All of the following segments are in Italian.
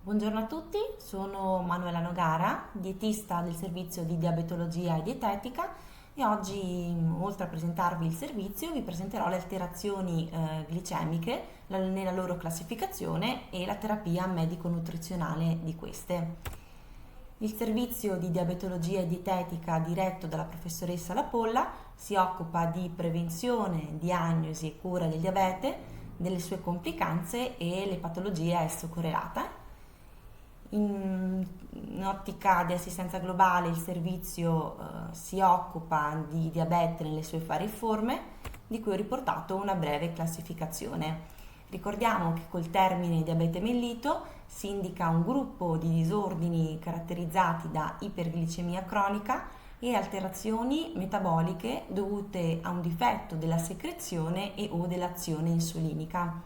Buongiorno a tutti, sono Manuela Nogara, dietista del servizio di diabetologia e dietetica e oggi, oltre a presentarvi il servizio, vi presenterò le alterazioni glicemiche nella loro classificazione e la terapia medico-nutrizionale di queste. Il servizio di diabetologia e dietetica diretto dalla professoressa Lapolla si occupa di prevenzione, diagnosi e cura del diabete, delle sue complicanze e le patologie a esso correlate. In ottica di assistenza globale il servizio si occupa di diabete nelle sue varie forme, di cui ho riportato una breve classificazione. Ricordiamo che col termine diabete mellito si indica un gruppo di disordini caratterizzati da iperglicemia cronica e alterazioni metaboliche dovute a un difetto della secrezione e o dell'azione insulinica.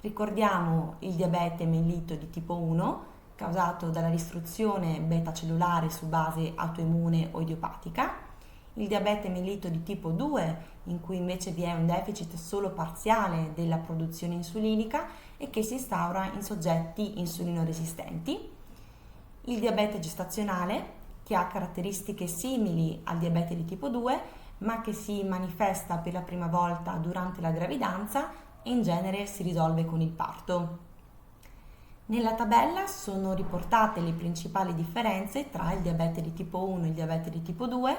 Ricordiamo il diabete mellito di tipo 1, causato dalla distruzione beta cellulare su base autoimmune o idiopatica, il diabete mellito di tipo 2, in cui invece vi è un deficit solo parziale della produzione insulinica e che si instaura in soggetti insulinoresistenti, il diabete gestazionale, che ha caratteristiche simili al diabete di tipo 2, ma che si manifesta per la prima volta durante la gravidanza e in genere si risolve con il parto. Nella tabella sono riportate le principali differenze tra il diabete di tipo 1 e il diabete di tipo 2.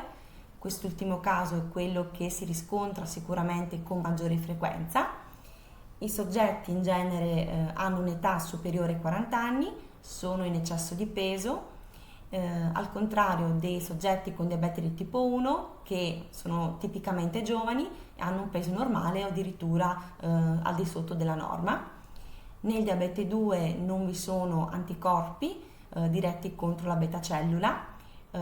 Quest'ultimo caso è quello che si riscontra sicuramente con maggiore frequenza. I soggetti in genere hanno un'età superiore ai 40 anni, sono in eccesso di peso, al contrario dei soggetti con diabete di tipo 1 che sono tipicamente giovani e hanno un peso normale o addirittura al di sotto della norma. Nel diabete 2 non vi sono anticorpi diretti contro la beta cellula,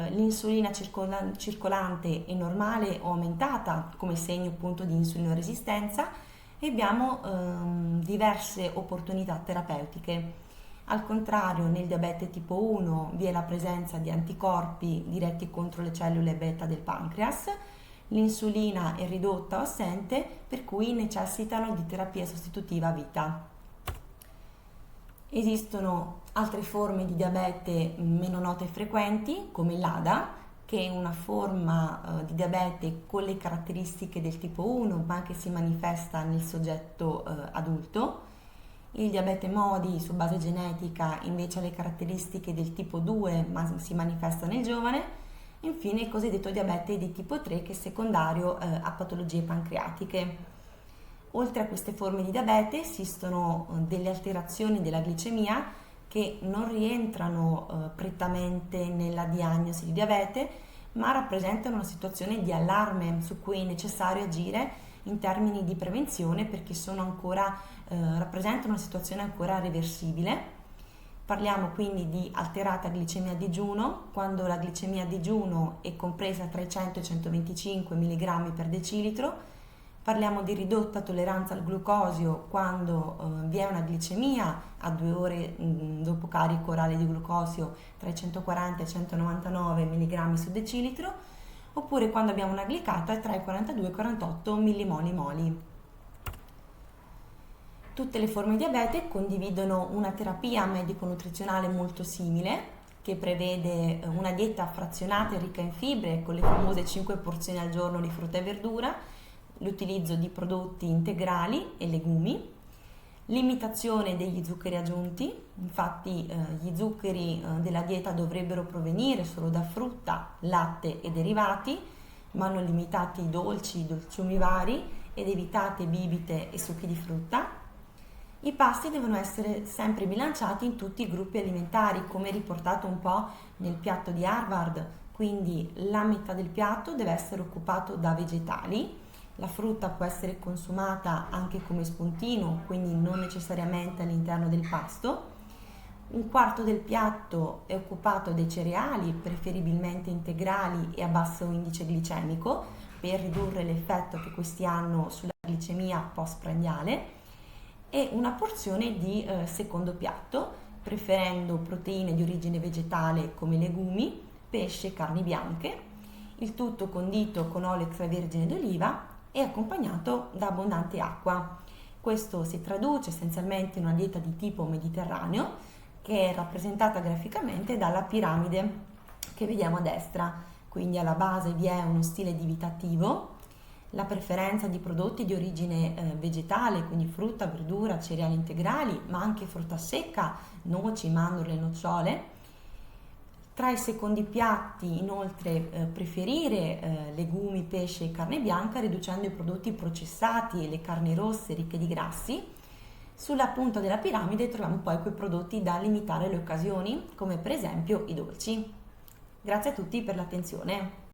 l'insulina circolante è normale o aumentata come segno appunto di insulinoresistenza e abbiamo diverse opportunità terapeutiche. Al contrario, nel diabete tipo 1 vi è la presenza di anticorpi diretti contro le cellule beta del pancreas, l'insulina è ridotta o assente, per cui necessitano di terapia sostitutiva a vita. Esistono altre forme di diabete meno note e frequenti, come l'ADA, che è una forma di diabete con le caratteristiche del tipo 1, ma che si manifesta nel soggetto adulto. Il diabete MODY su base genetica invece ha le caratteristiche del tipo 2, ma si manifesta nel giovane. Infine il cosiddetto diabete di tipo 3, che è secondario a patologie pancreatiche. Oltre a queste forme di diabete esistono delle alterazioni della glicemia che non rientrano prettamente nella diagnosi di diabete, ma rappresentano una situazione di allarme su cui è necessario agire in termini di prevenzione perché rappresentano una situazione ancora reversibile. Parliamo quindi di alterata glicemia a digiuno, quando la glicemia a digiuno è compresa tra i 100 e i 125 mg per decilitro. Parliamo di ridotta tolleranza al glucosio quando vi è una glicemia a 2 ore dopo carico orale di glucosio tra i 140 e i 199 mg su decilitro, oppure quando abbiamo una glicata tra i 42 e i 48 millimoli-moli. Tutte le forme di diabete condividono una terapia medico-nutrizionale molto simile, che prevede una dieta frazionata e ricca in fibre con le famose 5 porzioni al giorno di frutta e verdura, l'utilizzo di prodotti integrali e legumi, limitazione degli zuccheri aggiunti. Infatti gli zuccheri della dieta dovrebbero provenire solo da frutta, latte e derivati, vanno limitati i dolci, dolciumi vari ed evitate bibite e succhi di frutta. I pasti devono essere sempre bilanciati in tutti i gruppi alimentari, come riportato un po' nel piatto di Harvard, quindi la metà del piatto deve essere occupato da vegetali. La frutta può essere consumata anche come spuntino, quindi non necessariamente all'interno del pasto. Un quarto del piatto è occupato dai cereali, preferibilmente integrali e a basso indice glicemico, per ridurre l'effetto che questi hanno sulla glicemia postprandiale, e una porzione di secondo piatto, preferendo proteine di origine vegetale come legumi, pesce e carni bianche, il tutto condito con olio extravergine d'oliva e accompagnato da abbondante acqua. Questo si traduce essenzialmente in una dieta di tipo mediterraneo che è rappresentata graficamente dalla piramide che vediamo a destra. Quindi alla base vi è uno stile di vita attivo, la preferenza di prodotti di origine vegetale, quindi frutta, verdura, cereali integrali, ma anche frutta secca, noci, mandorle, nocciole. Tra i secondi piatti, inoltre, preferire legumi, pesce e carne bianca, riducendo i prodotti processati e le carni rosse ricche di grassi. Sulla punta della piramide troviamo poi quei prodotti da limitare alle occasioni, come per esempio i dolci. Grazie a tutti per l'attenzione.